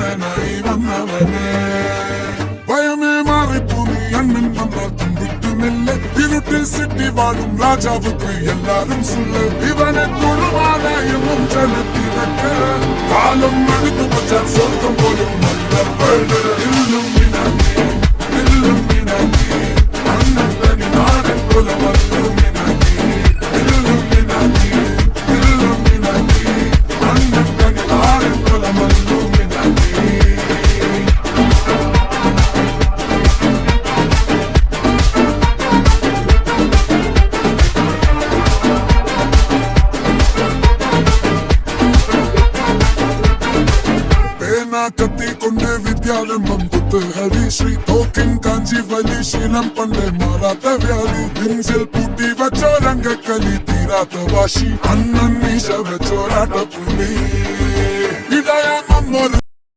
അണ്ണനായി വന്നവനെ ഭയമേ മാറിപ്പോ നീ അണ്ണൻ വന്നാൽ തുമ്പിട്ടുമില്ല ഇരുട്ടിൽ സിറ്റി വാഴും രാജാവുക്ക് എല്ലാരും സുള്ള ഇവനെ തൊഴുവാനായും ചെലുത്തി വെക്ക കാലം എടുത്തു വച്ചാൽ സ്വർഗം പോലും നല്ല വീട് അണ്ണൻ തനി നാടൻ കൊലമല്ലു കത്തിക്കൊണ്ട് വിദ്യാലംബം കുത്ത് ഹരിശ്രീ തോക്കിൻ കാഞ്ചി വലി ശീലം പണ്ടേ മാറാത്ത വ്യാധി നെഞ്ചിൽ പൂട്ടി വച്ചോ രംഗക്കലി തീരാത്ത വാശി അണ്ണൻ മീശ വെച്ചോരാട്ട പുള്ളി ഇടയാൻ